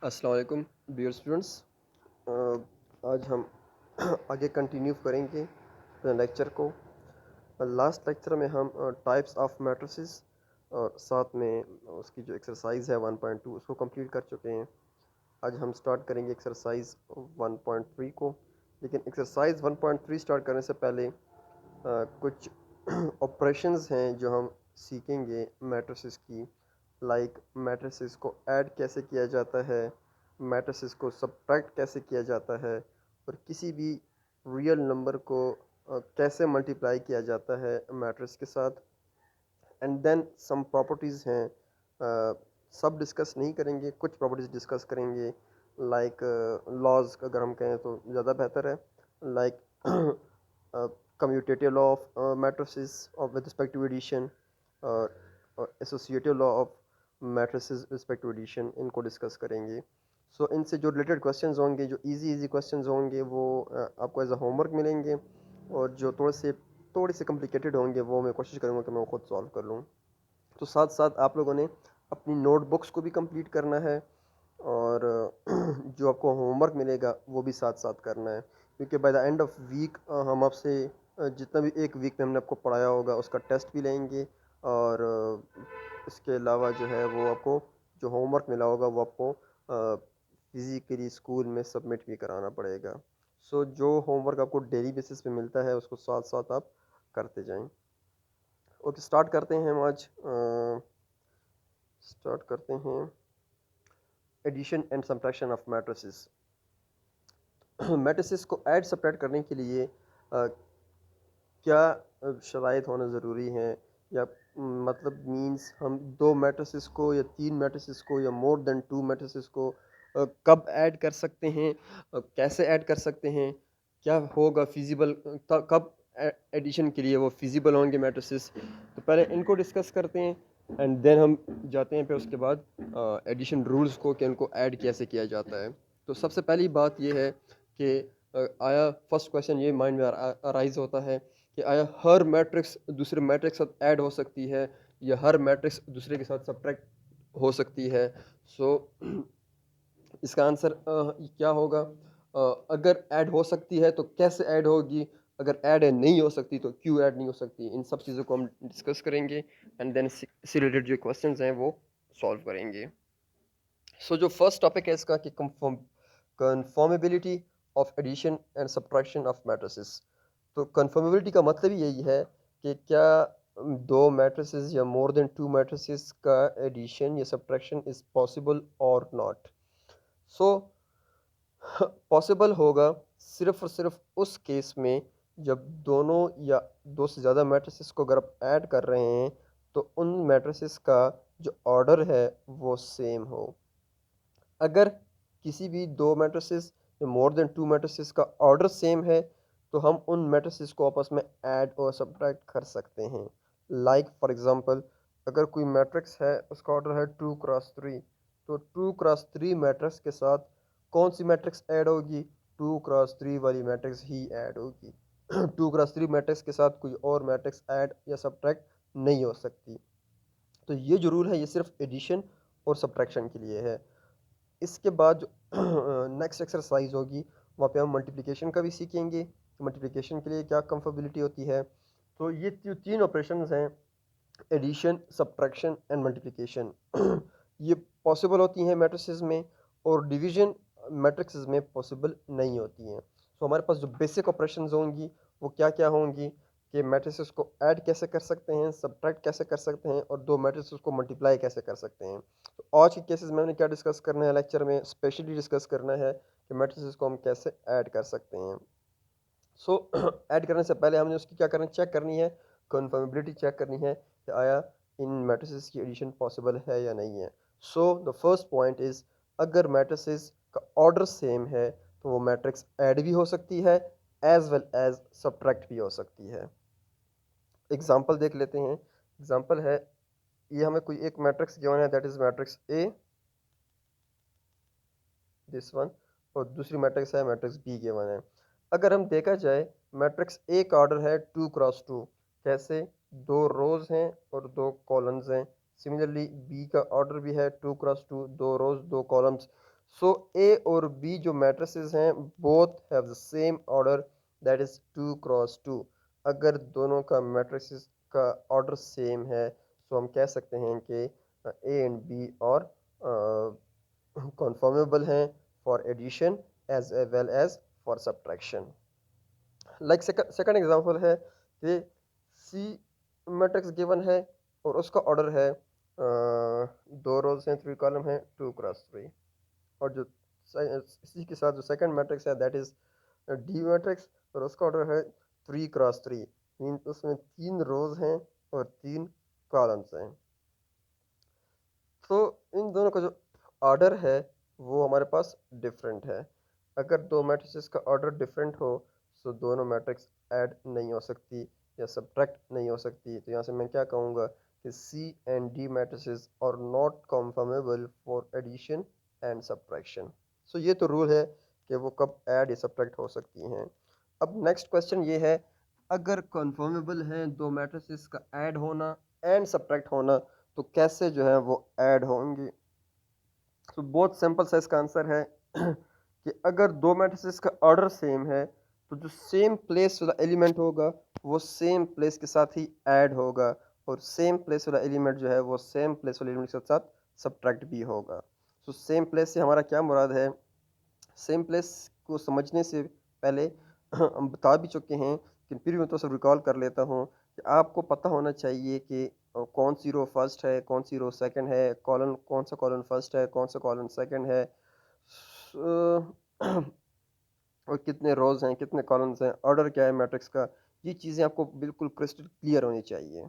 अस्सलाम वालेकुम dear students. आज हम आगे कंटिन्यू करेंगे अपने लेक्चर को। लास्ट लेक्चर में हम टाइप्स ऑफ मैट्रिसेस और साथ में उसकी जो एक्सरसाइज है 1.2 उसको कंप्लीट कर चुके हैं। आज हम स्टार्ट करेंगे एक्सरसाइज 1.3 को, लेकिन एक्सरसाइज 1.3 स्टार्ट करने से पहले कुछ ऑपरेशंस हैं जो हम सीखेंगे मैट्रिसेस की। लाइक मैट्रिसेस को ऐड कैसे किया जाता है, मैट्रिसेस को सब्ट्रैक्ट कैसे किया जाता है, और किसी भी रियल नंबर को कैसे मल्टीप्लाई किया जाता है मैट्रिक्स के साथ। एंड देन सम प्रॉपर्टीज़ हैं, सब डिस्कस नहीं करेंगे, कुछ प्रॉपर्टीज़ डिस्कस करेंगे। लाइक लॉज अगर हम कहें तो ज़्यादा बेहतर है। Like commutative law of matrices of with respect to addition, और associative law of matrices respect to addition, इनको डिस्कस करेंगे। सो इनसे जो रिलेटेड क्वेश्चंस होंगे, जो इजी क्वेश्चंस होंगे, वो आपको एज अ होमवर्क मिलेंगे। और जो थोड़े से कॉम्प्लिकेटेड होंगे वो मैं कोशिश करूँगा कि मैं वो खुद सॉल्व कर लूँ। तो साथ साथ आप लोगों ने अपनी नोटबुक्स को भी कंप्लीट करना है, और जो आपको होमवर्क मिलेगा वो भी साथ साथ करना है, क्योंकि by the end of week हम आपसे जितना भी एक वीक में हमने आपको पढ़ाया होगा उसका टेस्ट भी लेंगे। और इसके अलावा जो है वो आपको जो होमवर्क मिला होगा वो आपको फिज़िकली स्कूल में सबमिट भी कराना पड़ेगा। सो जो होमवर्क आपको डेली बेसिस पे मिलता है उसको साथ साथ आप करते जाएं। ओके, स्टार्ट करते हैं हम आज। स्टार्ट करते हैं addition and subtraction of matrices. Matrices को ऐड सब्ट्रैक्ट करने के लिए क्या शराइत होना ज़रूरी हैं, या मतलब मींस हम दो मैट्रिसेस को या तीन मैट्रिसेस को या मोर देन टू मैट्रिसेस को कब ऐड कर सकते हैं, कैसे ऐड कर सकते हैं, क्या होगा फिजिबल, कब एडिशन के लिए वो फिजिबल होंगे मैट्रिसेस। तो पहले इनको डिस्कस करते हैं एंड देन हम जाते हैं पे उसके बाद एडिशन रूल्स को, कि उनको ऐड कैसे किया जाता है। तो सबसे पहली बात ये है कि आया फर्स्ट क्वेश्चन ये माइंड में अराइज होता है कि आया हर मैट्रिक्स दूसरे मैट्रिक्स के साथ ऐड हो सकती है, या हर मैट्रिक्स दूसरे के साथ सब्ट्रैक्ट हो सकती है। सो इसका आंसर क्या होगा? अगर ऐड हो सकती है तो कैसे ऐड होगी, अगर ऐड नहीं हो सकती तो क्यों ऐड नहीं हो सकती, इन सब चीज़ों को हम डिस्कस करेंगे एंड देन इससे रिलेटेड जो क्वेश्चंस हैं वो सॉल्व करेंगे। सो जो फर्स्ट टॉपिक है इसका कि conformability of addition and subtraction of matrices. तो कन्फर्मेबिलिटी का मतलब ही यही है कि क्या दो मैट्रिसेस या मोर देन टू मैट्रिसेस का एडिशन या सब्ट्रैक्शन इज पॉसिबल और नॉट। सो पॉसिबल होगा सिर्फ और सिर्फ उस केस में जब दोनों या दो से ज़्यादा मैट्रिसेस को अगर आप ऐड कर रहे हैं तो उन मैट्रिसेस का जो ऑर्डर है वो सेम हो। अगर किसी भी दो मैट्रिसेस या मोर देन टू मैट्रिसेस का ऑर्डर सेम है तो हम उन मैट्रिसेस को आपस में ऐड और सब्ट्रैक्ट कर सकते हैं। लाइक फॉर एग्जांपल, अगर कोई मैट्रिक्स है उसका ऑर्डर है 2 क्रॉस 3, तो 2 क्रॉस 3 मैट्रिक्स के साथ कौन सी मैट्रिक्स ऐड होगी? 2 क्रॉस 3 वाली मैट्रिक्स ही ऐड होगी। 2 क्रॉस 3 मैट्रिक्स के साथ कोई और मैट्रिक्स ऐड या सब्ट्रैक्ट नहीं हो सकती। तो ये जो रूल है ये सिर्फ एडिशन और सब्ट्रैक्शन के लिए है। इसके बाद जो नेक्स्ट एक्सरसाइज होगी वहाँ पे हम मल्टीप्लिकेशन का भी सीखेंगे। मल्टीप्लिकेशन के लिए क्या कंफर्टेबिलिटी होती है? तो ये जो तीन ऑपरेशंस हैं, एडिशन, सब्ट्रैक्शन एंड मल्टीप्लिकेशन, ये पॉसिबल होती हैं मैट्रिसेस में, और डिवीजन मैट्रिक्स में पॉसिबल नहीं होती हैं। सो हमारे पास जो बेसिक ऑपरेशंस होंगी वो क्या क्या होंगी कि मैट्रिसेस को ऐड कैसे कर सकते हैं, सब्ट्रैक्ट कैसे कर सकते हैं, और दो मैट्रिसेस को मल्टीप्लाई कैसे कर सकते हैं। तो आज के केसेस में हमने क्या डिस्कस करना है लेक्चर में, स्पेशली डिस्कस करना है कि मैट्रिसेस को हम कैसे ऐड कर सकते हैं। सो ऐड करने से पहले हमने उसकी क्या करना, चेक करनी है, कन्फर्मेबिलिटी चेक करनी है कि आया इन मैट्रिसेस की एडिशन पॉसिबल है या नहीं है। So the first point is, अगर मैट्रिसेस का ऑर्डर सेम है तो वो मैट्रिक्स ऐड भी हो सकती है एज वेल एज सब्ट्रैक्ट भी हो सकती है। एग्जांपल देख लेते हैं। एग्जांपल है, ये हमें कोई एक मैट्रिक्स गिवन है, that is matrix A, this one, और दूसरी मैट्रिक्स है मैट्रिक्स बी गिवन है। अगर हम देखा जाए, मैट्रिक्स ए का ऑर्डर है 2 क्रॉस 2, कैसे? दो रोज हैं और दो कॉलम्स हैं। सिमिलरली बी का ऑर्डर भी है 2 क्रॉस 2, दो रोज दो कॉलम्स। सो ए और बी जो मैट्रिसेस हैं both have the same order, that is 2 cross 2। अगर दोनों का मैट्रिसेस का ऑर्डर सेम है तो हम कह सकते हैं कि ए एंड बी और कन्फर्मेबल हैं for addition as well as for subtraction. Like second example है कि सी मैट्रिक्स गिवन है और उसका ऑर्डर है 2 रोज हैं 3 कॉलम है 2 क्रॉस 3, और जो इसी के साथ जो सेकंड मैट्रिक्स है दैट इज डी मैट्रिक्स और उसका ऑर्डर है 3 क्रॉस 3, मीन उसमें 3 रोज हैं और 3 कॉलम्स हैं। तो इन दोनों का जो ऑर्डर है वो हमारे पास डिफरेंट है। अगर दो मैट्रिसेस का ऑर्डर डिफरेंट हो तो दोनों मैट्रिक्स ऐड नहीं हो सकती या सब्ट्रैक्ट नहीं हो सकती। तो यहाँ से मैं क्या कहूँगा कि C and D matrices are not conformable for addition and subtraction. So ये तो रूल है कि वो कब ऐड या सब्ट्रैक्ट हो सकती हैं। अब नेक्स्ट क्वेश्चन ये है, अगर कंफर्मेबल हैं दो मैट्रिसेस का ऐड होना एंड सब्ट्रैक्ट होना तो कैसे जो है वो ऐड होंगे। तो बहुत सिंपल सा इसका आंसर है कि अगर दो मैट्रिसेस का ऑर्डर सेम है तो जो सेम प्लेस वाला एलिमेंट होगा वो सेम प्लेस के साथ ही ऐड होगा, और सेम प्लेस वाला एलिमेंट जो है वो सेम प्लेस वाले एलिमेंट के साथ सब्ट्रैक्ट भी होगा। तो सेम प्लेस से हमारा क्या मुराद है, सेम प्लेस को समझने से पहले हम बता भी चुके हैं कि फिर मैं तो सब रिकॉल कर लेता हूँ कि आपको पता होना चाहिए कि कौन सी रो फर्स्ट है, कौन सी रो सेकंड है, कॉलम कौन सा कॉलम फर्स्ट है, कौन सा कॉलम सेकंड है, और कितने रोज हैं, कितने कॉलम्स हैं, ऑर्डर क्या है मैट्रिक्स का। ये चीज़ें आपको बिल्कुल क्रिस्टल क्लियर होनी चाहिए।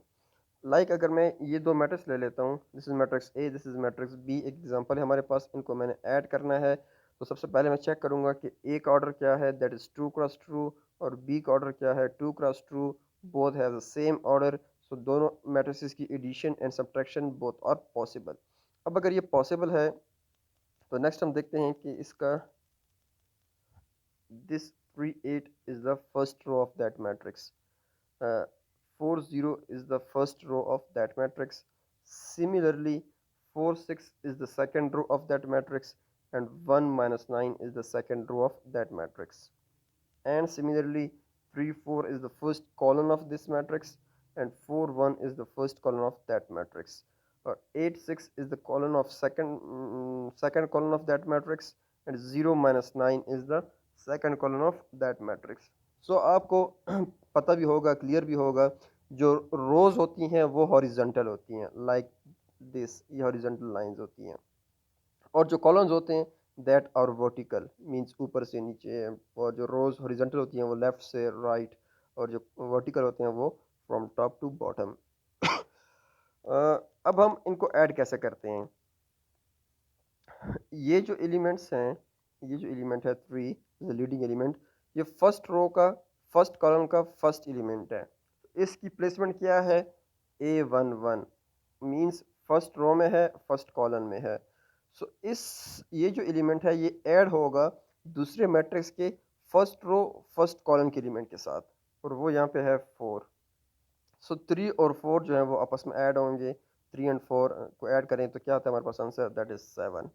लाइक अगर मैं ये दो मैट्रिक्स ले लेता हूँ, this is matrix A, this is matrix B, एक एग्जांपल है हमारे पास, इनको मैंने ऐड करना है। तो सबसे पहले मैं चेक करूंगा कि ए का ऑर्डर क्या है, दैट इज 2 क्रॉस 2, और बी का ऑर्डर क्या है 2 cross 2, both have the same order. So दोनों मैट्रिक्स की addition and subtraction both are possible. अब अगर ये पॉसिबल है तो नेक्स्ट हम देखते हैं कि इसका this 3 8 is the first row of that matrix, 4 0 is the first row of that matrix. Similarly 4 6 is the second row of that matrix, and 1 minus 9 is the second row of that matrix. And similarly 3 4 is the first column of this matrix, and 4 1 is the first column of that matrix. 8 6 is the column of second column of that matrix, and 0 minus 9 is the second column of that matrix. So आपको पता भी होगा, clear भी होगा, जो रोज होती हैं वो हॉरिजेंटल होती हैं, लाइक दिस, ये हॉरिजेंटल लाइंस होती हैं, और जो कॉलम्स होते हैं दैट आर वर्टिकल, मींस ऊपर से नीचे, और जो रोज हॉरिजॉन्टल होती हैं वो लेफ्ट से राइट, और जो वर्टिकल होते हैं वो फ्रॉम टॉप टू बॉटम। अब हम इनको ऐड कैसे करते हैं। ये जो एलिमेंट्स हैं, ये जो एलिमेंट है 3, लीडिंग एलिमेंट, ये फर्स्ट रो का फर्स्ट कॉलम का फर्स्ट एलिमेंट है। इसकी प्लेसमेंट क्या है, A11, मींस फर्स्ट रो में है, फर्स्ट कॉलम में है। सो इस ये जो एलिमेंट है ये ऐड होगा दूसरे मैट्रिक्स के फर्स्ट रो फर्स्ट कॉलम के एलिमेंट के साथ, और वो यहाँ पे है 4। सो 3 और 4 जो है वो आपस में ऐड होंगे, 3 एंड 4 को ऐड करें तो क्या आता है हमारे पास आंसर, दैट इज 7।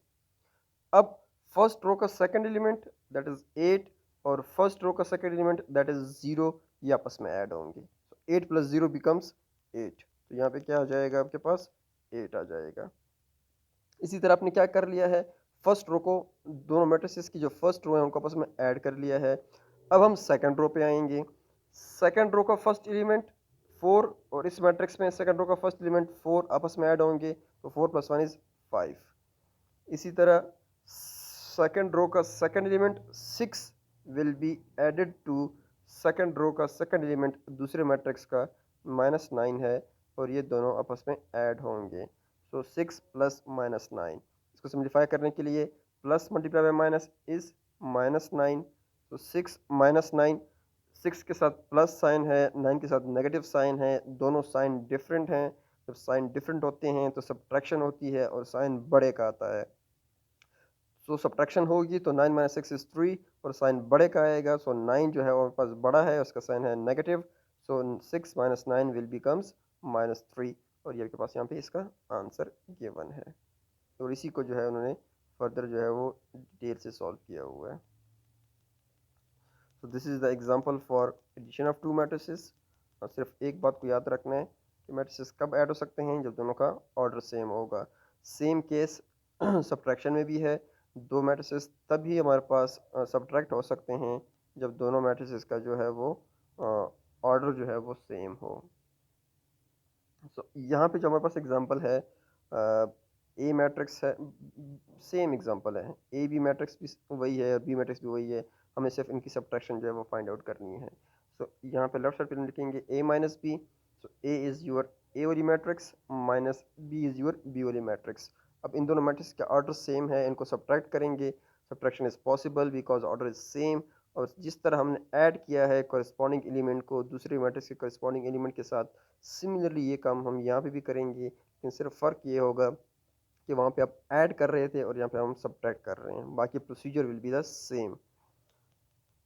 अब फर्स्ट रो का सेकंड एलिमेंट दैट इज 8 और फर्स्ट रो का सेकंड एलिमेंट दैट इज 0, ये आपस में ऐड होंगे। 8 प्लस 0 बिकम्स 8, तो यहाँ पे क्या आ जाएगा आपके पास 8 आ जाएगा। इसी तरह आपने क्या कर लिया है, फर्स्ट रो को, दोनों मैट्रिसेस की जो फर्स्ट रो है उनको आपस में ऐड कर लिया है। अब हम सेकंड रो पे आएंगे। सेकंड रो का फर्स्ट एलिमेंट 4, और इस मैट्रिक्स में सेकंड रो का फर्स्ट एलिमेंट 4 आपस में ऐड होंगे, तो 4 प्लस 1 इज 5। इसी तरह सेकंड रो का second element 6 will be added to second row का सेकंड एलिमेंट दूसरे मैट्रिक्स का -9 है, और ये दोनों आपस में ऐड होंगे। सो 6 प्लस -9, इसको सिंप्लीफाई करने के लिए plus multiply by minus is -9। तो 6 -9, 6 के साथ प्लस साइन है, 9 के साथ नेगेटिव साइन है, दोनों साइन डिफरेंट हैं। जब साइन डिफरेंट होते हैं तो सब्ट्रैक्शन होती है और साइन बड़े का आता है। सो सब्ट्रैक्शन होगी तो 9 माइनस 6 इज 3, और साइन बड़े का आएगा। सो 9 जो है वो हमारे पास बड़ा है, उसका साइन है negative. So 6 minus 9 will becomes -3, और ये आपके पास यहाँ पे इसका आंसर गिवन है। और इसी को जो है उन्होंने फर्दर जो है वो डिटेल से सॉल्व किया हुआ है। तो this is the example for addition of two matrices. और सिर्फ एक बात को याद रखना है कि मैट्रिसेस कब ऐड हो सकते हैं, जब दोनों का ऑर्डर सेम होगा। सेम केस सब्ट्रैक्शन में भी है। दो मैट्रिसेस तभी हमारे पास सब्ट्रैक्ट हो सकते हैं जब दोनों मैट्रिसेस का जो है वो ऑर्डर जो है वो सेम हो। सो यहाँ पे जो हमारे पास एग्जांपल है, ए मैट्रिक्स है, सेम एग्जांपल है, ए बी मैट्रिक्स भी वही है और बी मैट्रिक्स भी वही है। हमें सिर्फ इनकी सब्ट्रैक्शन जो है वो फाइंड आउट करनी है। सो यहाँ पे लेफ्ट साइड पे लिखेंगे A minus B. So A is your A वाली matrix, minus B is your B वाली मैट्रिक्स। अब इन दोनों मैट्रिक्स का ऑर्डर सेम है, इनको सब्ट्रैक्ट करेंगे। Subtraction is possible because order is same. और जिस तरह हमने ऐड किया है कॉरेस्पॉन्डिंग एलिमेंट को दूसरे मैट्रिक्स के कॉरेस्पॉन्डिंग एलिमेंट के साथ, सिमिलरली ये काम हम यहाँ पे भी करेंगे। लेकिन सिर्फ फ़र्क ये होगा कि वहाँ पे आप ऐड कर रहे थे और यहाँ पे हम सब्ट्रैक्ट कर रहे हैं, बाकी procedure will be the same.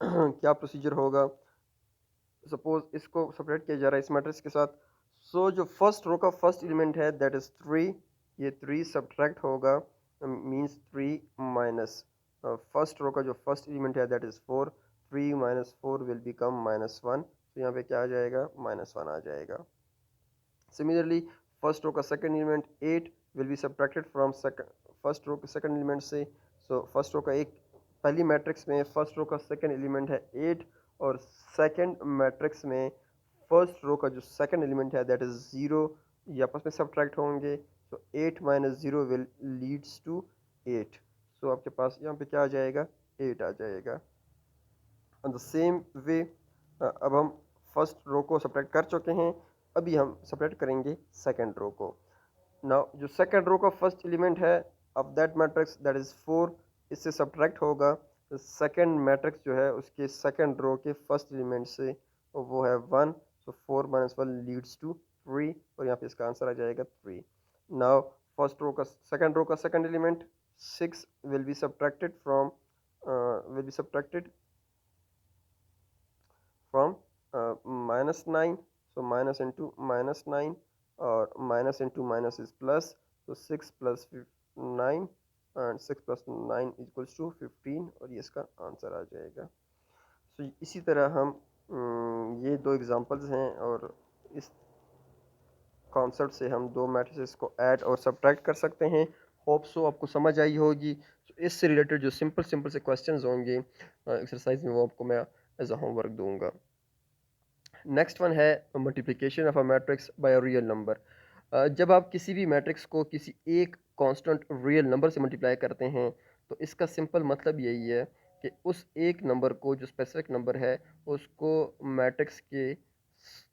क्या प्रोसीजर होगा? सपोज इसको सब्ट्रैक्ट किया जा रहा है इस मैट्रिक्स के साथ। सो जो फर्स्ट रो का फर्स्ट एलिमेंट है दैट इज़ 3, ये 3 सब्ट्रैक्ट होगा, मींस 3 माइनस फर्स्ट रो का जो फर्स्ट एलिमेंट है that is 4। 3 minus 4 will become -1। तो यहाँ पे क्या आ जाएगा? -1 आ जाएगा। सिमिलरली फर्स्ट रो का second element 8 will be subtracted from first row के सेकंड एलिमेंट से। सो फर्स्ट रो का एक पहली मैट्रिक्स में फर्स्ट रो का सेकंड एलिमेंट है 8, और सेकंड मैट्रिक्स में फर्स्ट रो का जो सेकंड एलिमेंट है दैट इज़ 0, ये आपस में सब्ट्रैक्ट होंगे। सो 8 माइनस 0 विल लीड्स टू 8। सो आपके पास यहाँ पे क्या आ जाएगा? 8 आ जाएगा। ऑन द सेम वे अब हम फर्स्ट रो को सब्ट्रैक्ट कर चुके हैं, अभी हम सब्ट्रैक्ट करेंगे सेकंड रो को। नाउ जो सेकंड रो का फर्स्ट एलिमेंट है of that matrix that is 4, इससे सब्ट्रैक्ट होगा तो सेकंड मैट्रिक्स जो है उसके सेकंड रो के फर्स्ट एलिमेंट से, और वो है 1। सो 4 माइनस 1 लीड्स टू 3, और यहाँ पे इसका आंसर आ जाएगा 3। नाउ फर्स्ट रो का सेकंड रो का second element 6 will be subtracted from from -9. So minus into -9, और minus into minus is plus. So 6 plus 9 and 6 plus 9 equals to 15, और ये इसका आंसर आ जाएगा। so इसी तरह हम ये दो एग्जांपल्स हैं, और इस कॉन्सेप्ट से हम दो मैट्रिसेस को ऐड और सब्ट्रैक्ट कर सकते हैं। होप सो आपको समझ आई होगी। इससे रिलेटेड जो सिंपल सिंपल से क्वेश्चंस होंगे एक्सरसाइज में, वो आपको मैं एज अ होमवर्क दूंगा। नेक्स्ट वन है multiplication of a matrix bye a real number. जब आप किसी भी मैट्रिक्स को किसी एक कांस्टेंट रियल नंबर से मल्टीप्लाई करते हैं, तो इसका सिंपल मतलब यही है कि उस एक नंबर को, जो स्पेसिफिक नंबर है, उसको मैट्रिक्स के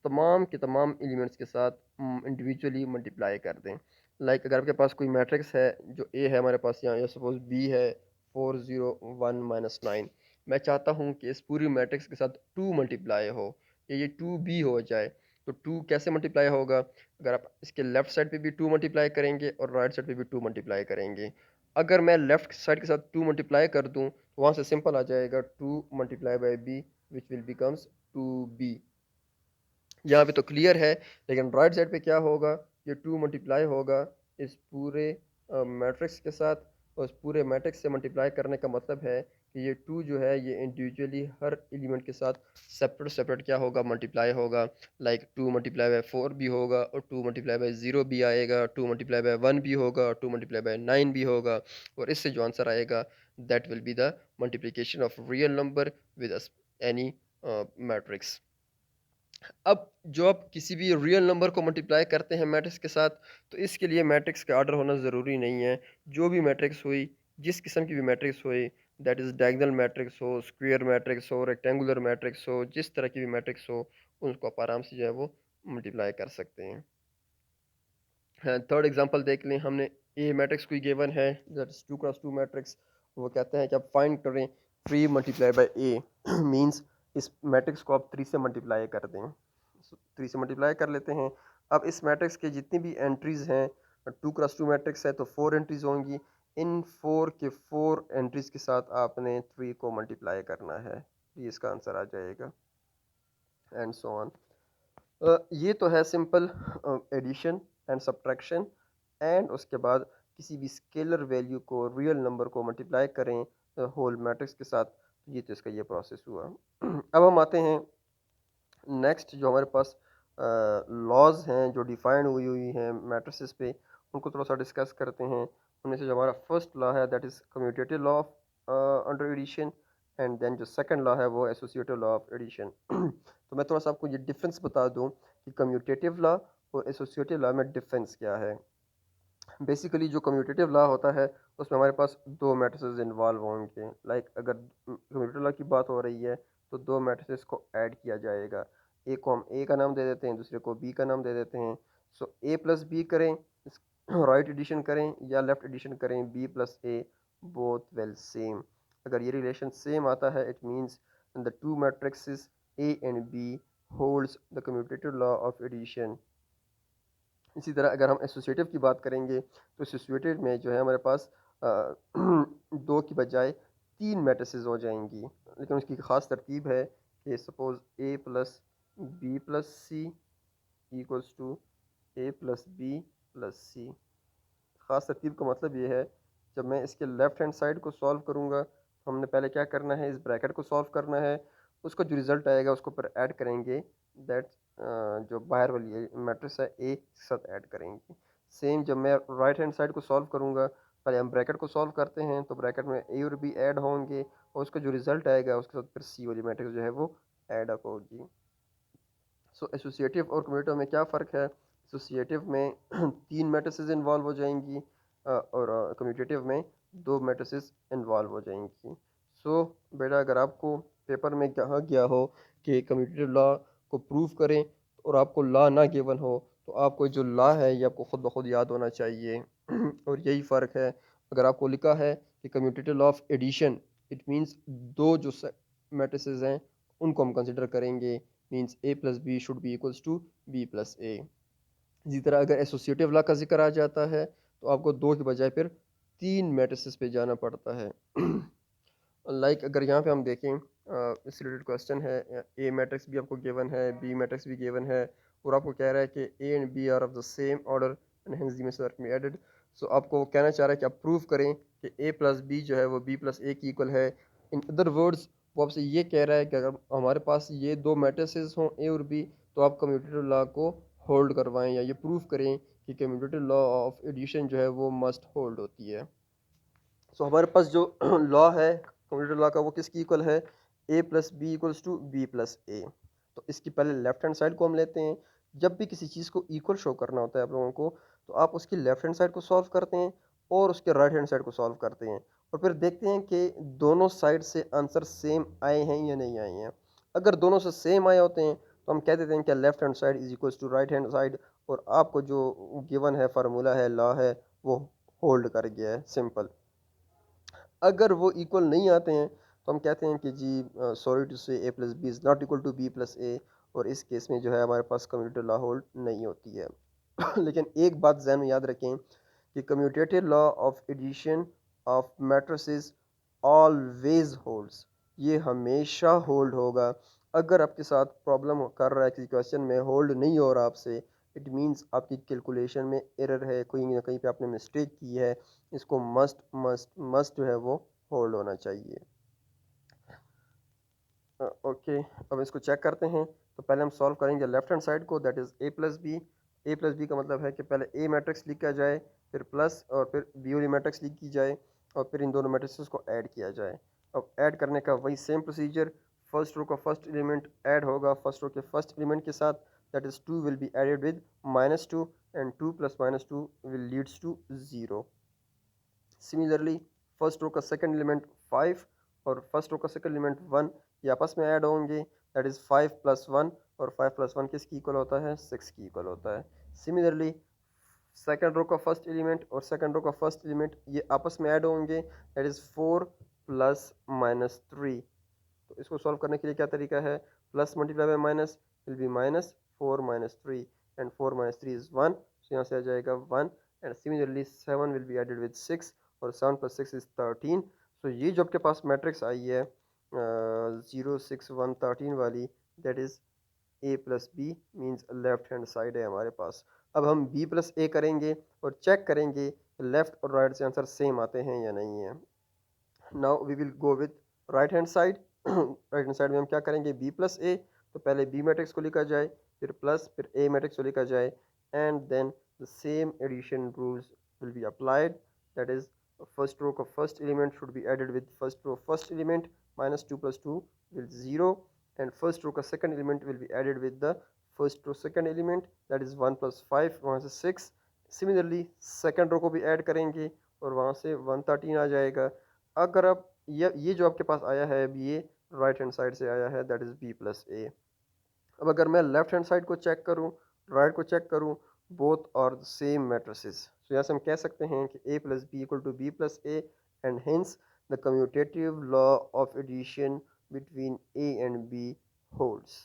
तमाम के तमाम एलिमेंट्स के साथ इंडिविजुअली मल्टीप्लाई कर दें। लाइक अगर आपके पास कोई मैट्रिक्स है, जो ए है हमारे पास यहाँ, या सपोज बी है 4 0 1 -9, मैं चाहता हूँ कि इस पूरी मैट्रिक्स के साथ 2 मल्टीप्लाई हो, ये 2b हो जाए। तो 2 कैसे मल्टीप्लाई होगा? अगर आप इसके लेफ्ट साइड पे भी 2 मल्टीप्लाई करेंगे और राइट साइड पे भी 2 मल्टीप्लाई करेंगे। अगर मैं लेफ्ट साइड के साथ 2 मल्टीप्लाई कर दूं तो वहां से सिंपल आ जाएगा 2 multiply by B which will becomes 2b। यहाँ पे तो क्लियर है, लेकिन राइट साइड पे क्या होगा? ये 2 मल्टीप्लाई होगा इस पूरे मैट्रिक्स के साथ, और उस पूरे मैट्रिक्स से मल्टीप्लाई करने का मतलब है कि ये 2 जो है ये इंडिविजुअली हर एलिमेंट के साथ सेपरेट सेपरेट क्या होगा? मल्टीप्लाई होगा। लाइक 2 मल्टीप्लाई बाय 4 भी होगा, और 2 मल्टीप्लाई बाय 0 भी आएगा, 2 मल्टीप्लाई बाय 1 भी होगा, 2 मल्टीप्लाई बाय 9 भी होगा, और इससे जो आंसर आएगा that will be the multiplication of real number with any matrix. अब जो आप किसी भी रियल नंबर को मल्टीप्लाई करते हैं मैट्रिक्स के साथ, तो इसके लिए मैट्रिक्स का ऑर्डर होना ज़रूरी नहीं है। जो भी मैट्रिक्स हुई, जिस किस्म की भी मैट्रिक्स हुई, दैट इज़ डायगोनल मैट्रिक्स हो, स्क्वायर मैट्रिक्स हो, रेक्टेंगुलर मैट्रिक्स हो, जिस तरह की भी मैट्रिक्स हो, उनको आप आराम से जो है वो मल्टीप्लाई कर सकते हैं। हाँ, थर्ड एग्जांपल देख लें। हमने ए मैट्रिक्स कोई गिवन है दैट इज 2 क्रॉस 2 मैट्रिक्स। वो कहते हैं कि आप फाइंड करें 3 मल्टीप्लाई बाय ए, मींस इस मैट्रिक्स को आप 3 से मल्टीप्लाई कर दें। 3 से मल्टीप्लाई कर लेते हैं। अब इस मैट्रिक्स के जितनी भी एंट्रीज हैं, 2 क्रॉस 2 मैट्रिक्स है तो 4 एंट्रीज होंगी। इन 4 के 4 एंट्रीज के साथ आपने 3 को मल्टीप्लाई करना है, ये इसका आंसर आ जाएगा, एंड सो ऑन। ये तो है simple addition and subtraction. And उसके बाद किसी भी स्केलर वैल्यू को, रियल नंबर को मल्टीप्लाई करें होल मैट्रिक्स के साथ, तो ये तो इसका ये प्रोसेस हुआ। अब हम आते हैं नेक्स्ट, जो हमारे पास लॉज हैं जो डिफाइंड हुई हुई हैं मैट्रिसेस पे, उनको थोड़ा सा डिस्कस करते हैं। उनमें से जो हमारा फर्स्ट लॉ है that is commutative law of under addition, and then जो सेकंड लॉ है वो एसोसिएटिव लॉ ऑफ एडिशन। तो मैं थोड़ा सा आपको ये डिफरेंस बता दूं कि कम्यूटेटिव लॉ और एसोसिएटिव लॉ में डिफरेंस क्या है। बेसिकली जो कम्यूटेटिव लॉ होता है उसमें हमारे पास दो मैट्रिसेस इन्वॉल्व होंगे। लाइक अगर कम्यूटेटिव लॉ की बात हो रही है तो दो मैट्रिसेस को ऐड किया जाएगा। एक को हम ए का नाम दे देते हैं, दूसरे को बी का नाम दे देते हैं। सो ए प्लस बी करें, राइट एडिशन करें या लेफ्ट एडिशन करें, B plus A both well same. अगर ये रिलेशन सेम आता है it means the two matrixes A and B holds the commutative law of addition. इसी तरह अगर हम एसोसिएटिव की बात करेंगे तो एसोसिएटिव में जो है हमारे पास दो की बजाय तीन मैट्रिसेस हो जाएंगी, लेकिन उसकी ख़ास तरतीब है कि suppose A plus B plus C equals to A plus B plus C. ख़ास तरतीब का मतलब ये है, जब मैं इसके लेफ़्ट हैंड साइड को सॉल्व करूँगा, हमने पहले क्या करना है, इस ब्रैकेट को सॉल्व करना है, उसका जो रिज़ल्ट आएगा उसको ऊपर ऐड करेंगे, दैट जो बाहर वाली मैट्रिक्स है ए के साथ ऐड करेंगे। सेम जब मैं राइट हैंड साइड को सॉल्व करूँगा, पहले हम ब्रैकेट को सॉल्व करते हैं तो ब्रैकेट में ए और बी ऐड होंगे और उसका जो रिज़ल्ट आएगा उसके साथ फिर सी वाली मैट्रिक्स जो है वो ऐड अप होगी। सो एसोसिएटिव और कम्यूटेटिव में क्या फ़र्क है? एसोसिएटिव में तीन मैट्रिसेस इन्वॉल्व हो जाएंगी और कम्यूटेटिव में दो मैट्रिसेस इन्वॉल्व हो जाएंगी। सो बेटा अगर आपको पेपर में कहा गया हो कि कम्यूटेटिव लॉ को प्रूव करें और आपको लॉ ना गिवन हो, तो आपको जो लॉ है ये आपको ख़ुद ब खुद याद होना चाहिए। और यही फ़र्क है। अगर आपको लिखा है कि commutative law of addition, it means दो जो मैट्रिसेस हैं उनको हम कंसिडर करेंगे, means A plus B should be equals to B plus A. इसी तरह अगर एसोसिएटिव लॉ का जिक्र आ जाता है तो आपको दो के बजाय फिर तीन मैट्रिसेस पे जाना पड़ता है। लाइक अगर यहाँ पे हम देखें इस रिलेटेड क्वेश्चन है, ए मैट्रिक्स भी आपको गिवन है, बी मैट्रिक्स भी गिवन है, और आपको कह रहा है कि A and B are of the same order and hence the method can be added. So आपको कहना चाह रहा है कि आप प्रूव करें कि ए प्लस बी जो है वो बी प्लस ए की इक्वल है। इन अदर वर्ड्स वो आपसे ये कह रहा है कि अगर हमारे पास ये दो मैट्रिसेस हों ए और बी, तो आप कम्यूटेटिव लॉ को होल्ड करवाएं या ये प्रूव करें कि कम्यूटेटिव लॉ ऑफ एडिशन जो है वो मस्ट होल्ड होती है। सो हमारे पास जो लॉ है कम्यूटेटिव लॉ का वो किसकी इक्वल है, A plus B equals to B plus A. तो इसकी पहले लेफ्ट हैंड साइड को हम लेते हैं। जब भी किसी चीज़ को इक्वल शो करना होता है आप लोगों को, तो आप उसकी लेफ्ट हैंड साइड को सॉल्व करते हैं और उसके राइट हैंड साइड को सॉल्व करते हैं, और फिर देखते हैं कि दोनों साइड से आंसर सेम आए हैं या नहीं आए हैं। अगर दोनों से सेम आए होते हैं तो हम कह देते हैं कि left hand side is equals to right hand side, और आपको जो गिवन है फार्मूला है लॉ है वो होल्ड कर गया है, सिंपल। अगर वो इक्वल नहीं आते हैं तो हम कहते हैं कि जी sorry to say A plus B is not equal to B plus A, और इस केस में जो है हमारे पास कम्यूटेटिव लॉ होल्ड नहीं होती है। लेकिन एक बात ज़हन में याद रखें कि commutative law of addition of matrices always holds, ये हमेशा होल्ड होगा। अगर आपके साथ प्रॉब्लम कर रहा है किसी क्वेश्चन में होल्ड नहीं हो रहा आपसे, इट मीन्स आपकी कैलकुलेशन में एरर है, कोई ना कहीं पे आपने मिस्टेक की है। इसको मस्ट मस्ट मस्ट जो है वो होल्ड होना चाहिए। ओके, अब इसको चेक करते हैं। तो पहले हम सॉल्व करेंगे लेफ्ट हैंड साइड को, that is A plus B. A plus B का मतलब है कि पहले ए मैट्रिक्स लिखा जाए, फिर प्लस और फिर बी वाली मैट्रिक्स लिखी जाए, और फिर इन दोनों मैट्रिक्स को ऐड किया जाए। अब ऐड करने का वही सेम प्रोसीजर, फर्स्ट रो का फर्स्ट एलिमेंट ऐड होगा फर्स्ट रो के फर्स्ट एलिमेंट के साथ, that is 2 will be added with -2, and 2 प्लस -2 will leads to 0। Similarly first row का सेकंड एलिमेंट 5 और फर्स्ट रो का सेकंड एलिमेंट 1, ये आपस में ऐड होंगे, दैट इज़ 5 प्लस 1, और 5 प्लस 1 किसकी इक्वल होता है, 6 की इक्वल होता है। सिमिलरली सेकंड रो का फर्स्ट एलिमेंट और सेकंड रो का फर्स्ट एलिमेंट ये आपस में ऐड होंगे, दैट इज़ 4 प्लस -3। तो इसको सॉल्व करने के लिए क्या तरीका है, plus multiply by minus will be -4 -3, and 4 -3 is 1, तो यहाँ से आ जाएगा 1। And similarly 7 will be added with 6, और 7 प्लस 6 इज़ 13। सो ये जो आपके पास मैट्रिक्स आई है 0 6 1 13 वाली, that is A plus B means left hand side है हमारे पास। अब हम बी प्लस ए करेंगे और चेक करेंगे लेफ़्ट और राइट से आंसर सेम आते हैं या नहीं है। Now we will go with right hand side. Right hand side में हम क्या करेंगे, बी प्लस ए, तो पहले बी मैट्रिक्स को लिखा जाए, फिर प्लस, फिर ए मैट्रिक्स को लिखा जाए, and then the same addition rules will be applied, that is first row का first element should be added with first row first element, minus two plus two will zero, and first row का second element will be added with the first row second element, that is one plus five, वहाँ से six. Similarly second row को भी add करेंगे और वहाँ से 113 आ जाएगा। अगर आप ये जो आपके पास आया है अभी, ये राइट हैंड साइड से आया है, that is B plus A. अब अगर मैं लेफ्ट हैंड साइड को चेक करूँ, राइट को चेक करूँ, both are the same matrices, so यहाँ से हम कह सकते हैं कि A plus B equal to B plus A, and hence the commutative law of addition between A and B holds.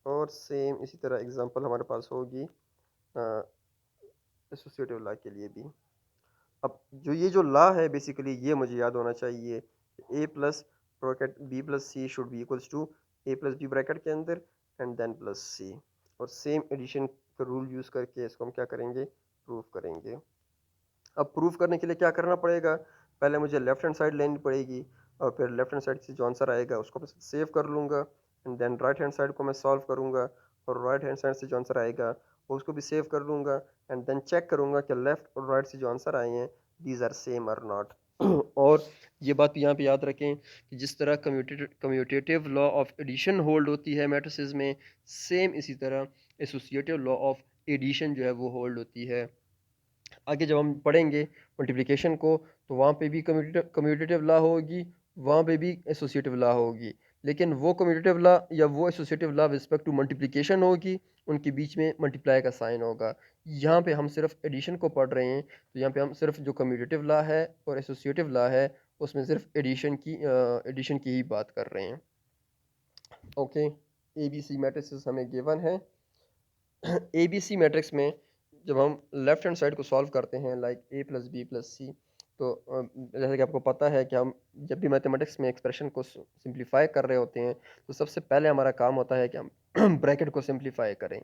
और सेम इसी तरह एग्जांपल हमारे पास होगी एसोसिएटिव लॉ के लिए भी। अब जो लॉ है बेसिकली ये मुझे याद होना चाहिए, A plus bracket B plus C should be equals to A plus B bracket के अंदर एंड देन प्लस सी, और सेम एडिशन का रूल यूज़ करके इसको हम क्या करेंगे, प्रूफ करेंगे। अब प्रूफ करने के लिए क्या करना पड़ेगा, पहले मुझे लेफ्ट हैंड साइड लेनी पड़ेगी, और फिर लेफ्ट हैंड साइड से जो आंसर आएगा उसको मैं सेव कर लूँगा, and then right hand side को मैं सॉल्व करूँगा, और राइट हैंड साइड से जो आंसर आएगा उसको भी सेव कर लूँगा, एंड देन चेक करूँगा कि लेफ्ट और राइट से जो आंसर आए हैं दीज आर सेम और नॉट। और ये बात यहाँ पे याद रखें कि जिस तरह commutative law of addition hold होती है मैट्रिसेस में, सेम इसी तरह एसोसिएटिव लॉ ऑफ एडिशन जो है वो होल्ड होती है। आगे जब हम पढ़ेंगे मल्टीप्लिकेशन को, तो वहाँ पे भी कम्यूटेटिव लॉ होगी, वहाँ पे भी एसोसिएटिव लॉ होगी, लेकिन वो कम्यूटेटिव लॉ या वो associative law respect to multiplication होगी, उनके बीच में मल्टीप्लाई का साइन होगा। यहाँ पे हम सिर्फ एडिशन को पढ़ रहे हैं, तो यहाँ पे हम सिर्फ जो कम्यूटेटिव लॉ है और एसोसिएटिव लॉ है उसमें सिर्फ एडिशन की ही बात कर रहे हैं। Okay, A B C matrix हमें गिवन है। ए बी सी मैट्रिक्स में जब हम लेफ्ट हैंड साइड को सॉल्व करते हैं like A plus B plus C, तो जैसे कि आपको पता है कि हम जब भी मैथमेटिक्स में एक्सप्रेशन को सिंप्लीफाई कर रहे होते हैं, तो सबसे पहले हमारा काम होता है कि हम ब्रैकेट को सिंप्लीफाई करें।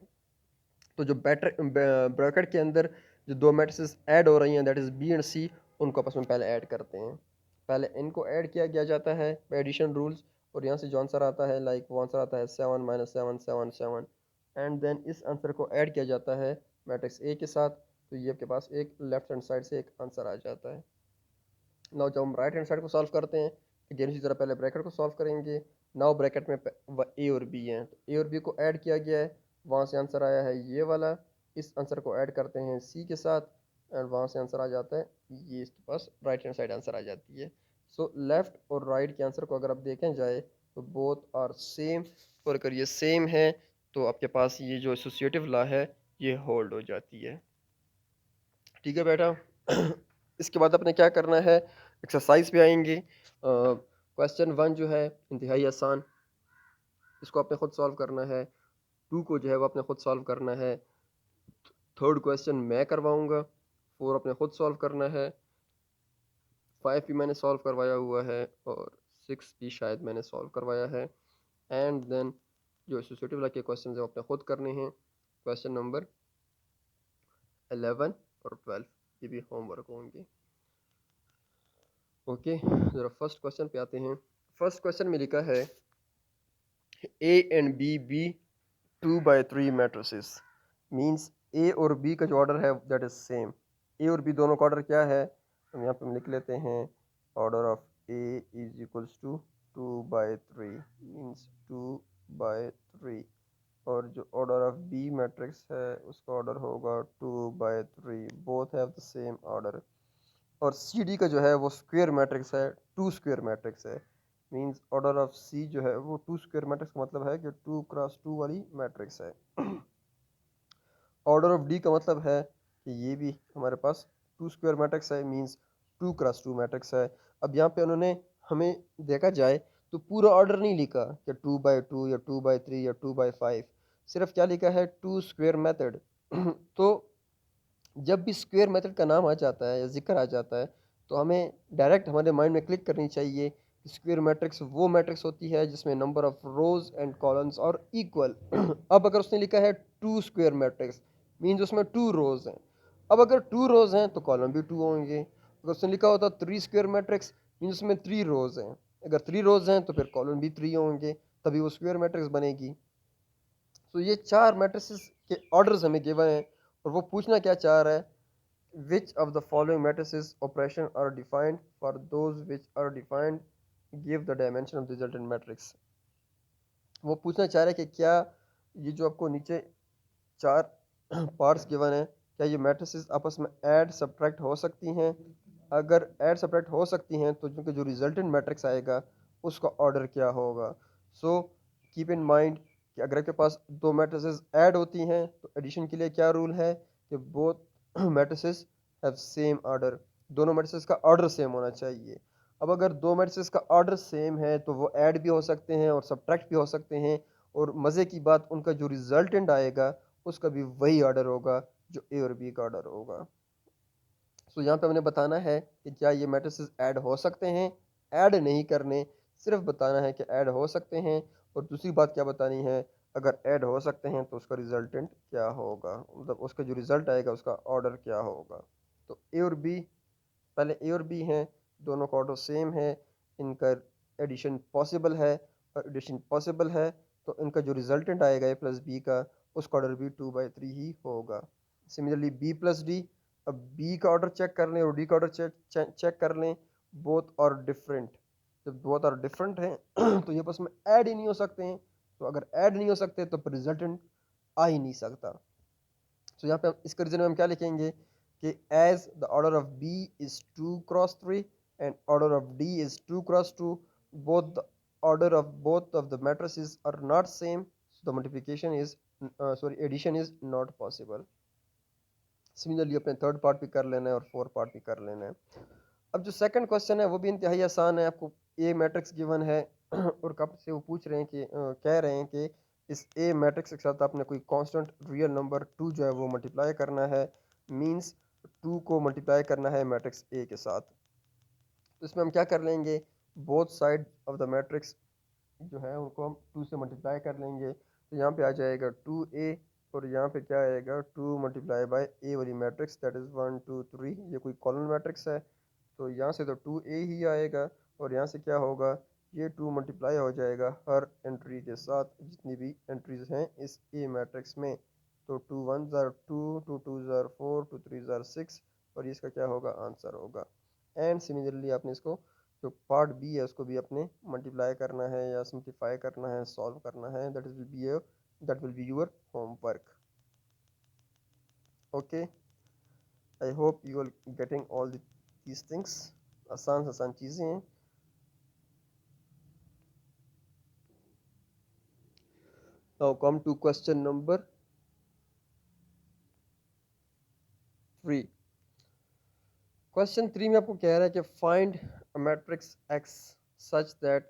तो जो ब्रैकेट के अंदर जो दो मैट्रिसेस ऐड हो रही हैं, दैट इज़ बी एंड सी, उनको आपस में पहले ऐड करते हैं। पहले इनको ऐड किया जाता है एडिशन रूल्स, और यहाँ से जो आंसर आता है लाइक वो आंसर आता है 7 माइनस 7 7 7, एंड देन इस आंसर को ऐड किया जाता है मैट्रिक्स ए के साथ, तो ये आपके पास एक लेफ्ट हैंड साइड से एक आंसर आ जाता है। नाउ जब हम राइट हैंड साइड को सॉल्व करते हैं, अगेन इसी तरह पहले ब्रैकेट को सॉल्व करेंगे। नाउ ब्रैकेट में ए और बी हैं, तो ए और बी को ऐड किया गया है, वहाँ से आंसर आया है ये वाला, इस आंसर को ऐड करते हैं सी के साथ, एंड वहाँ से आंसर आ जाता है ये, इसके पास राइट हैंड साइड आंसर आ जाती है। सो लेफ़्ट और राइट के आंसर को अगर आप देखें जाए तो बोथ आर सेम, और अगर ये सेम है तो आपके पास ये जो एसोसिएटिव लॉ है ये होल्ड हो जाती है। ठीक है बेटा। इसके बाद अपने क्या करना है, एक्सरसाइज पे आएंगे। क्वेश्चन वन जो है इंतहाई आसान, इसको आपने खुद सॉल्व करना है। टू को जो है वो आपने खुद सॉल्व करना है। थर्ड क्वेश्चन मैं करवाऊंगा। फोर आपने खुद सॉल्व करना है। फाइव भी मैंने सॉल्व करवाया हुआ है, और सिक्स भी शायद मैंने सॉल्व करवाया है। एंड देन जो एसोसिएटिव लॉ के क्वेश्चन है वो आपने खुद करने हैं, क्वेश्चन नंबर 11 और 12, ये भी होमवर्क होंगे। ओके, ज़रा फर्स्ट क्वेश्चन पे आते हैं। फर्स्ट क्वेश्चन में लिखा है A and B B 2/3 matrices, means A और बी का जो ऑर्डर है दैट इज सेम। ए और बी दोनों का ऑर्डर क्या है, हम यहाँ पे हम लिख लेते हैं order of A is equals to 2/3, means 2/3, और जो ऑर्डर ऑफ बी मैट्रिक्स है उसका ऑर्डर होगा 2/3, both have the same order. और सी डी का जो है वो स्क्वायर मैट्रिक्स है, 2 स्क्वायर मैट्रिक्स है, मींस ऑर्डर ऑफ सी जो है वो 2 स्क्वायर मैट्रिक्स का मतलब है कि 2 क्रॉस 2 वाली मैट्रिक्स है। ऑर्डर ऑफ डी का मतलब है कि ये भी हमारे पास 2 स्क्वायर मैट्रिक्स है, मींस 2 क्रॉस 2 मैट्रिक्स है। अब यहाँ पे उन्होंने हमें देखा जाए तो पूरा ऑर्डर नहीं लिखा कि 2/2 या 2/3 या 2/5, सिर्फ क्या लिखा है 2 स्क्वायर मेथड। तो जब भी स्क्वायर मेथड का नाम आ जाता है या जिक्र आ जाता है, तो हमें डायरेक्ट हमारे माइंड में क्लिक करनी चाहिए कि स्क्वायर मैट्रिक्स वो मैट्रिक्स होती है जिसमें number of rose and columns और इक्वल। अब अगर उसने लिखा है 2 स्क्वायर मैट्रिक्स, मीन्स उसमें 2 रोज हैं, अब अगर 2 रोज़ हैं तो कॉलम भी 2 होंगे। अगर उसने लिखा होता 3 स्क्वायर मैट्रिक्स मीन्स उसमें 3 रोज़ हैं। अगर 3 रोज़ हैं तो फिर कॉलम भी 3 होंगे, तभी वो स्क्वायर मैट्रिक्स बनेगी। तो ये 4 मैट्रिसेस के ऑर्डर्स हमें गिवन हैं और वो पूछना क्या चाह रहा है, which of the following matrices operation are defined for those which are defined give the dimension of the resultant matrix। वो पूछना चाह रहा है कि क्या ये जो आपको नीचे 4 पार्ट्स गिवन है, क्या ये मैट्रिसेस आपस में ऐड सब्ट्रैक्ट हो सकती हैं? अगर ऐड सब्ट्रैक्ट हो सकती हैं तो जो रिजल्टेंट मैट्रिक्स आएगा उसका ऑर्डर क्या होगा? सो कीप इन माइंड कि अगर आपके पास दो मैट्रिसेस ऐड होती हैं तो एडिशन के लिए क्या रूल है कि both matrices have same order, दोनों मैट्रिसेस का ऑर्डर सेम होना चाहिए। अब अगर दो मैट्रिसेस का ऑर्डर सेम है तो वो ऐड भी हो सकते हैं और सब्ट्रैक्ट भी हो सकते हैं, और मज़े की बात उनका जो रिजल्टेंट आएगा उसका भी वही ऑर्डर होगा जो ए और बी का ऑर्डर होगा। सो यहाँ पे हमने बताना है कि क्या ये मैट्रिसेस ऐड हो सकते हैं, ऐड नहीं करने, सिर्फ बताना है कि ऐड हो सकते हैं। और दूसरी बात क्या बतानी है, अगर ऐड हो सकते हैं तो उसका रिजल्टेंट क्या होगा, मतलब उसका जो रिजल्ट आएगा उसका ऑर्डर क्या होगा। तो ए और बी, पहले ए और बी हैं, दोनों का ऑर्डर सेम है, इनका एडिशन पॉसिबल है, और एडिशन पॉसिबल है तो इनका जो रिजल्टेंट आएगा ए प्लस बी का, उसका ऑर्डर भी 2/3 ही होगा। सिमिलरली बी प्लस डी, अब बी का ऑर्डर चेक कर लें और डी का ऑर्डर चेक कर लें, बोथ और डिफरेंट। जब बोथ और डिफरेंट हैं तो ये आपस में ऐड ही नहीं हो सकते हैं, तो अगर ऐड नहीं हो सकते तो फिर रिजल्टेंट आ ही नहीं सकता। तो यहाँ पे हम इसके रीजन में हम क्या लिखेंगे कि as the order of B is 2 cross 3 and order of D is 2 cross 2, both the order of both of the matrices are not same, so the multiplication is addition is not possible। Similarly अपने third part भी कर लेना है और fourth part भी कर लेना है। अब जो सेकंड क्वेश्चन है वो भी इंतहाई आसान है। आपको ए मैट्रिक्स गिवन है और कब से वो पूछ रहे हैं कि कह रहे हैं कि इस ए मैट्रिक्स के साथ आपने कोई कांस्टेंट रियल नंबर 2 जो है वो मल्टीप्लाई करना है, मींस 2 को मल्टीप्लाई करना है मैट्रिक्स ए के साथ। तो इसमें हम क्या कर लेंगे, both side of the matrix जो है उनको हम 2 से मल्टीप्लाई कर लेंगे। तो यहाँ पे आ जाएगा 2a, और यहाँ पे क्या आएगा 2 मल्टीप्लाई बाय ए वाली मैट्रिक्स, दैट इज़ 1 2 3। ये कोई कॉलम मैट्रिक्स है तो यहाँ से तो 2a ही आएगा, और यहाँ से क्या होगा, ये 2 मल्टीप्लाई हो जाएगा हर एंट्री के साथ, जितनी भी एंट्रीज हैं इस ए मैट्रिक्स में। तो 2 1 ज़ार 2, 2 2 ज़ार 4, 2 3 ज़ार 6, और ये इसका क्या होगा, आंसर होगा। एंड सिमिलरली आपने इसको जो पार्ट बी है उसको भी अपने मल्टीप्लाई करना है या सिंप्लीफाई करना है, सॉल्व करना है, that will be your homework. Okay, I hope you are getting all these things. आसान से आसान चीज़ें हैं। Now come to question number 3। Question 3 में आपको कह रहा है कि find matrix X such that,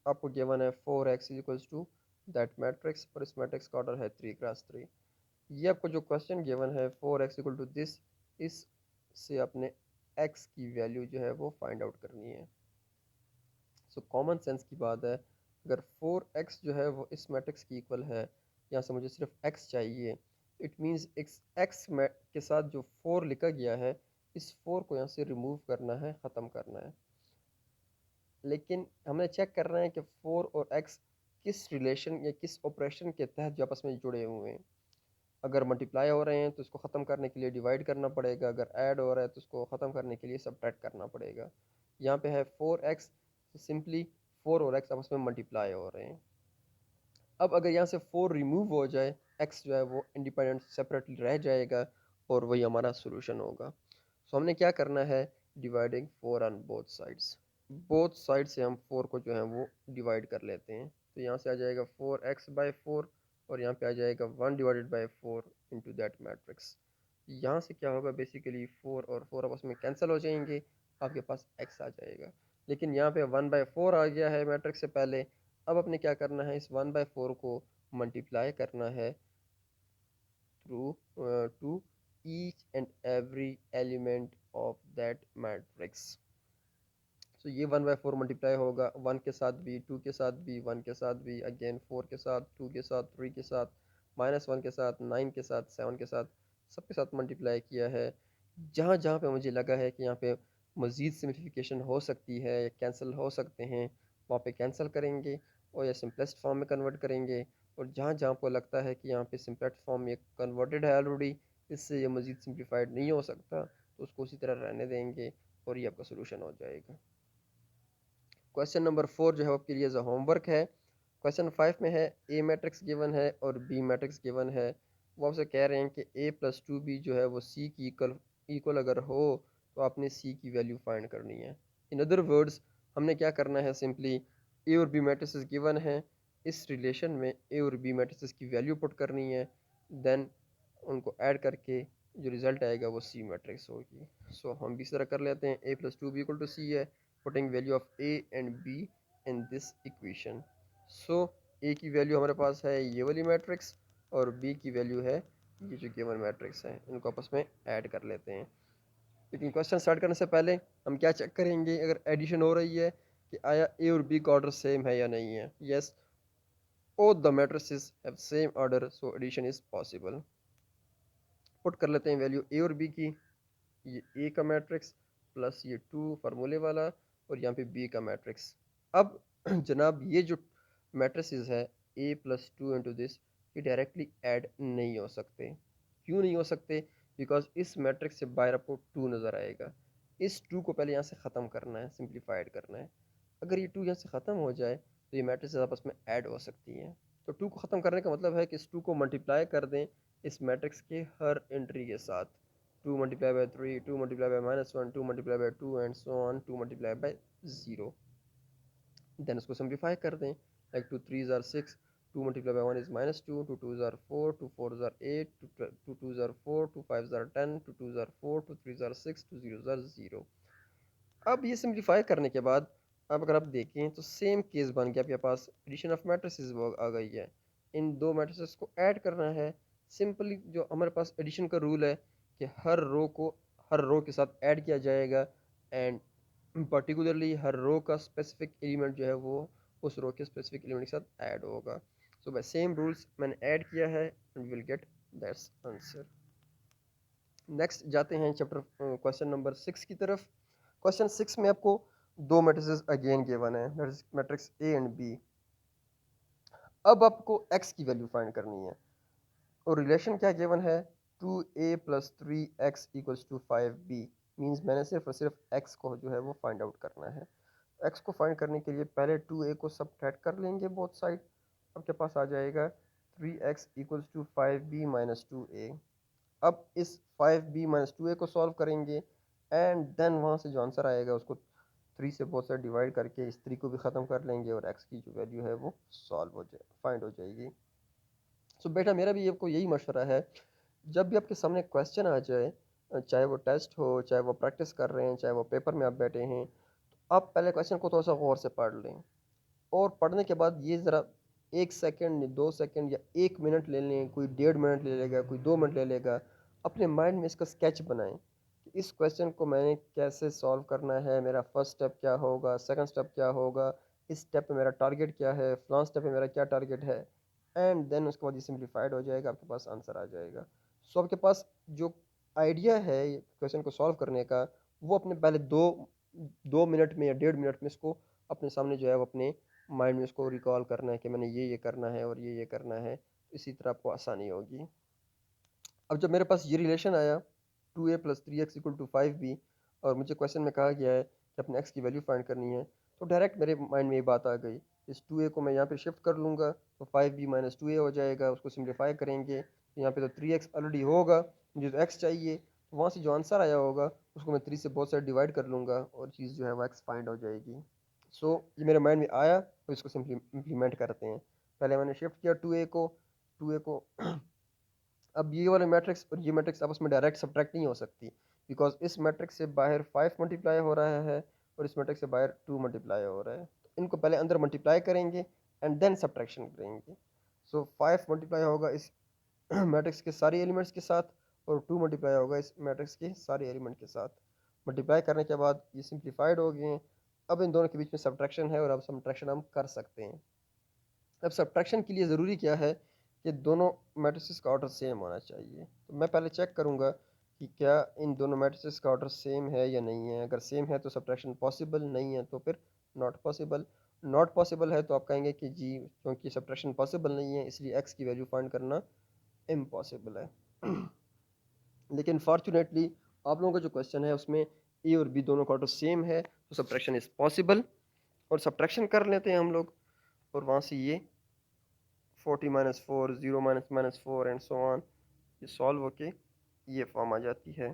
आपको गिवन है 4x equals to that matrix, और इस मैट्रिक्स का ऑर्डर है 3 क्रॉस 3। ये आपको जो क्वेश्चन गिवन है 4x इक्वल टू दिस, इससे आपने x की वैल्यू जो है वो फाइंड आउट करनी है। सो कॉमन सेंस की बात है, अगर 4x जो है वो इस मैट्रिक्स की इक्वल है, यहाँ से मुझे सिर्फ x चाहिए, इट मीन्स x के साथ जो 4 लिखा गया है, इस 4 को यहाँ से रिमूव करना है, ख़त्म करना है। लेकिन हमें चेक करना है कि 4 और x किस रिलेशन या किस ऑपरेशन के तहत जो आपस में जुड़े हुए हैं। अगर मल्टीप्लाई हो रहे हैं तो इसको ख़त्म करने के लिए डिवाइड करना पड़ेगा, अगर ऐड हो रहा है तो उसको ख़त्म करने के लिए सब्ट्रैक्ट करना पड़ेगा। यहाँ पे है 4x, सिंपली 4 और x आपस में मल्टीप्लाई हो रहे हैं। अब अगर यहाँ से 4 रिमूव हो जाए, x जो है वो इंडिपेंडेंट सेपरेटली रह जाएगा, और वही हमारा सोल्यूशन होगा। सो हमने क्या करना है, डिवाइडिंग 4 ऑन बोथ साइड से हम 4 को जो है वो डिवाइड कर लेते हैं। तो यहाँ से आ जाएगा 4x/4, और यहाँ पे आ जाएगा 1/4 इंटू दैट मैट्रिक्स। यहाँ से क्या होगा, बेसिकली 4 और 4 आपस में कैंसिल हो जाएंगे, आपके पास x आ जाएगा। लेकिन यहाँ पे 1/4 आ गया है मैट्रिक्स से पहले। अब अपने क्या करना है, इस 1/4 को मल्टीप्लाई करना है through to each and every element of that matrix. तो ये 1/4 मल्टीप्लाई होगा 1 के साथ भी, 2 के साथ भी, 1 के साथ भी, अगेन 4 के साथ, 2 के साथ, 3 के साथ, -1 के साथ, 9 के साथ, 7 के साथ, सबके साथ मल्टीप्लाई किया है। जहाँ जहाँ पे मुझे लगा है कि यहाँ पे मज़ीद सिम्प्लिफिकेशन हो सकती है या कैंसिल हो सकते हैं, वहाँ पे कैंसिल करेंगे और या सिंपलेस्ट फॉर्म में कन्वर्ट करेंगे। और जहाँ जहाँ को लगता है कि यहाँ पे सिंपलेस्ट फॉर्म में कन्वर्टेड है ऑलरेडी, इससे ये मज़ीद सिंप्लीफाइड नहीं हो सकता, तो उसको उसी तरह रहने देंगे और ये आपका सोल्यूशन हो जाएगा। क्वेश्चन नंबर 4 जो है आपके लिए होमवर्क है। क्वेश्चन 5 में है ए मैट्रिक्स गिवन है और बी मैट्रिक्स गिवन है। वो आपसे कह रहे हैं कि ए प्लस टू बी जो है वो सी की इक्वल अगर हो तो आपने सी की वैल्यू फाइंड करनी है। इन अदर वर्ड्स हमने क्या करना है, सिंपली ए और बी मैट्रिसेस गिवन है, इस रिलेशन में ए और बी मैट्रिसेस की वैल्यू पुट करनी है, देन उनको ऐड करके जो रिज़ल्ट आएगा वो सी मैट्रिक्स होगी। सो हम भी इस तरह कर लेते हैं, A plus two B equal to C है, putting value of A and B in this equation. So A की वैल्यू हमारे पास है ये वाली मैट्रिक्स और बी की वैल्यू है ये जो गिवन मैट्रिक्स है, इनको आपस में ऐड कर लेते हैं। लेकिन क्वेश्चन स्टार्ट करने से पहले हम क्या चेक करेंगे, अगर एडिशन हो रही है कि आया ए और बी का ऑर्डर सेम है या नहीं है। Yes, both the matrices have same order, so addition is possible। Put कर लेते हैं वैल्यू ए और बी की, ये ए का मैट्रिक्स प्लस ये टू फार्मूले वाला और यहाँ पे बी का मैट्रिक्स। अब जनाब ये जो मैट्रिसेस है A plus two into this, ये डायरेक्टली ऐड नहीं हो सकते। क्यों नहीं हो सकते? बिकॉज इस मैट्रिक्स से बाहर आपको टू नज़र आएगा, इस टू को पहले यहाँ से ख़त्म करना है, सिंप्लीफाइड करना है। अगर ये टू यहाँ से ख़त्म हो जाए तो ये मैट्रिक्स आपस में ऐड हो सकती हैं। तो टू को ख़त्म करने का मतलब है कि इस टू को मल्टीप्लाई कर दें इस मैट्रिक्स के हर एंट्री के साथ। 2 multiplied by 3, 2 multiplied by -1, 2 multiplied by 2 and so on, 2 multiplied by 0। Then उसको सिंप्लीफाई कर दें, like 2 3s are 6, 2 multiplied by 1 is -2, 2 2s are 4, 2 4s are 8, 2 2s are 4, 2 5s are 10, 2 2s are 4, 2 3s are 6, 2 0s are 0। अब ये simplify करने के बाद अब अगर आप देखें तो सेम केस बन गया, आपके पास एडिशन ऑफ मैट्रिसेस आ गई है। इन दो मैट्रिसेस को ऐड करना है। सिंपली जो हमारे पास एडिशन का रूल है कि हर रो के साथ ऐड किया जाएगा एंड पर्टिकुलरली हर रो का स्पेसिफिक एलिमेंट जो है वो उस रो के स्पेसिफिक एलिमेंट के साथ ऐड होगा। सो बाय सेम रूल्स मैंने ऐड किया है and will get that's answer. Next जाते हैं चैप्टर क्वेश्चन नंबर 6 की तरफ। क्वेश्चन 6 में आपको दो मैट्रिसेस अगेन गिवन है, मैट्रिक्स ए एंड बी। अब आपको एक्स की वैल्यू फाइंड करनी है और रिलेशन क्या गिवन है, 2a plus 3x equals to 5b। Means मैंने सिर्फ और सिर्फ x को जो है वो फाइंड आउट करना है। x को फाइंड करने के लिए पहले 2a को सब्ट्रैक्ट कर लेंगे बोथ साइड, आपके पास आ जाएगा 3x equals to 5b minus 2a। अब इस 5b माइनस 2a को सॉल्व करेंगे एंड देन वहाँ से जो आंसर आएगा उसको 3 से बहुत सारे डिवाइड करके इस 3 को भी ख़त्म कर लेंगे और x की जो वैल्यू है वो सॉल्व हो जाए, फाइंड हो जाएगी। सो बेटा मेरा भी आपको यही मशवरा है, जब भी आपके सामने क्वेश्चन आ जाए, चाहे वो टेस्ट हो, चाहे वो प्रैक्टिस कर रहे हैं, चाहे वो पेपर में आप बैठे हैं, तो आप पहले क्वेश्चन को थोड़ा सा गौर से पढ़ लें और पढ़ने के बाद ये ज़रा 1 सेकंड 2 सेकंड या 1 मिनट ले लें, कोई 1.5 मिनट ले लेगा, कोई 2 मिनट ले लेगा, अपने माइंड में इसका स्केच बनाएं कि इस क्वेश्चन को मैंने कैसे सॉल्व करना है, मेरा फर्स्ट स्टेप क्या होगा, सेकंड स्टेप क्या होगा, इस स्टेप पे मेरा टारगेट क्या है, फलां स्टेप पे मेरा क्या टारगेट है, एंड देन उसके बाद ये सिंप्लीफाइड हो जाएगा, आपके पास आंसर आ जाएगा। सो आपके पास जो आइडिया है क्वेश्चन को सॉल्व करने का, वो अपने पहले 2 मिनट में या 1.5 मिनट में इसको अपने सामने जो है वो अपने माइंड में इसको रिकॉल करना है कि मैंने ये करना है और ये करना है, इसी तरह आपको आसानी होगी। अब जब मेरे पास ये रिलेशन आया 2a plus 3x equal to 5b और मुझे क्वेश्चन में कहा गया है कि अपने x की वैल्यू फाइंड करनी है, तो डायरेक्ट मेरे माइंड में ये बात आ गई, इस 2a को मैं यहाँ पे शिफ्ट कर लूँगा तो 5b माइनस 2a हो जाएगा, उसको सिम्प्लीफाई करेंगे तो यहाँ पे तो 3x ऑलरेडी होगा, मुझे तो x चाहिए, तो वहाँ से जो आंसर आया होगा उसको मैं 3 से बहुत सारे डिवाइड कर लूँगा और चीज़ जो है वो x फाइंड हो जाएगी। सो ये मेरे माइंड में आया तो इसको सिंपली इम्प्लीमेंट करते हैं। पहले मैंने शिफ्ट किया 2a को अब ये वाले मैट्रिक्स और ये मैट्रिक्स आपस में डायरेक्ट सब्ट्रैक्ट नहीं हो सकती, बिकॉज इस मैट्रिक्स से बाहर 5 मल्टीप्लाई हो रहा है और इस मैट्रिक्स से बाहर 2 मल्टीप्लाई हो रहा है, तो इनको पहले अंदर मल्टीप्लाई करेंगे एंड देन सब्ट्रैक्शन करेंगे। सो 5 मल्टीप्लाई होगा इस मैट्रिक्स के सारे एलिमेंट्स के साथ और 2 मल्टीप्लाई होगा इस मैट्रिक्स के सारे एलिमेंट के साथ। मल्टीप्लाई करने के बाद ये सिंप्लीफाइड हो गए हैं। अब इन दोनों के बीच में सब्ट्रैक्शन है और अब सब्ट्रैक्शन हम कर सकते हैं। अब सब्ट्रैक्शन के लिए ज़रूरी क्या है कि दोनों मैट्रिसेस का ऑर्डर सेम होना चाहिए। तो मैं पहले चेक करूँगा कि क्या इन दोनों मैट्रिसेस का ऑर्डर सेम है या नहीं है। अगर सेम है तो सब्ट्रैक्शन पॉसिबल, नहीं है तो फिर नॉट पॉसिबल। नॉट पॉसिबल है तो आप कहेंगे कि जी क्योंकि सब्ट्रैक्शन पॉसिबल नहीं है इसलिए एक्स की वैल्यू फाइंड करना इम्पॉसिबल है। लेकिन फॉर्चुनेटली आप लोगों का जो क्वेश्चन है उसमें ए और बी दोनों का ऑर्डर सेम है, तो सब्ट्रैक्शन इज़ पॉसिबल। और सब्ट्रैक्शन कर लेते हैं हम लोग, और वहाँ से ये 40 minus four, 0 minus minus four and so on, ये सॉल्व होके ये फॉर्म आ जाती है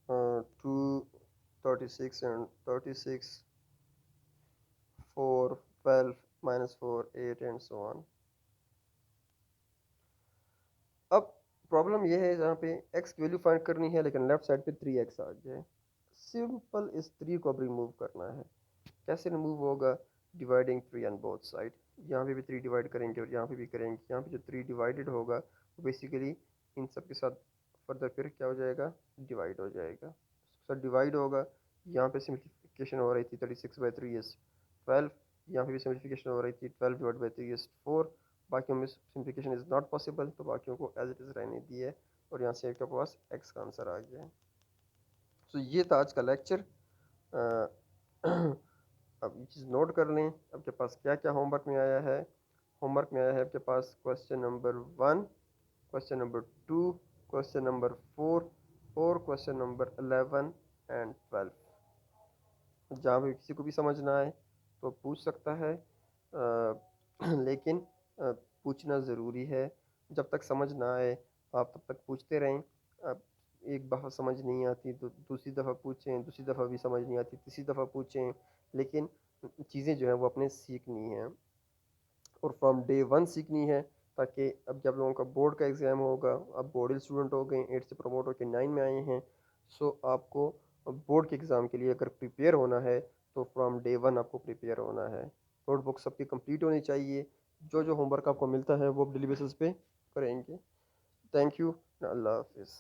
2 36 and 36 4 12 minus four 8 and so on. अब प्रॉब्लम ये है जहाँ पे x की वैल्यू फाइंड करनी है लेकिन लेफ्ट साइड पे 3x आ जाए। सिंपल इस 3 को अब रिमूव करना है। कैसे रिमूव होगा? Dividing 3 on both side. यहाँ पे भी 3 डिवाइड करेंगे और यहाँ पे भी करेंगे। यहाँ पे जो 3 डिवाइडेड होगा वो बेसिकली इन सब के साथ फर्दर फिर क्या हो जाएगा? डिवाइड हो जाएगा। सर डिवाइड होगा, यहाँ पे सिम्प्लीफिकेशन हो रही थी 36/3 इज 12, यहाँ पे भी सिम्प्लीफिकेशन हो रही थी 12/3 इज 4। बाकियों में सिम्प्लीफिकेशन इज़ नॉट पॉसिबल, तो बाकियों को एज इट इज़ रहने दिए और यहाँ से आपके पास एक्स का आंसर आ गया। तो ये था आज का लेक्चर। अब ये चीज़ नोट कर लें आपके पास क्या क्या होमवर्क में आया है। होमवर्क में आया है आपके पास question number 1, question number 2, question number 4 और क्वेश्चन नंबर 11 एंड 12। जहाँ भी किसी को भी समझ ना आए तो पूछ सकता है, लेकिन पूछना ज़रूरी है। जब तक समझ ना आए आप तब तक पूछते रहें। अब एक दफ़ा समझ नहीं आती तो दूसरी दफ़ा पूछें, दूसरी दफ़ा भी समझ नहीं आती तीसरी दफ़ा पूछें, लेकिन चीज़ें जो हैं वो अपने सीखनी हैं और फ्रॉम डे वन सीखनी है, ताकि अब जब लोगों का बोर्ड का एग्ज़ाम होगा, अब बोर्ड स्टूडेंट हो गए, 8 से प्रमोट होकर 9 में आए हैं, सो आपको बोर्ड के एग्ज़ाम के लिए अगर प्रिपेयर होना है तो फ्रॉम डे वन आपको प्रिपेयर होना है। नोटबुक सबकी कंप्लीट होनी चाहिए। जो जो होमवर्क आपको मिलता है वो आप डेली बेसिस पे करेंगे। Thank you. अल्लाह हाफिज़।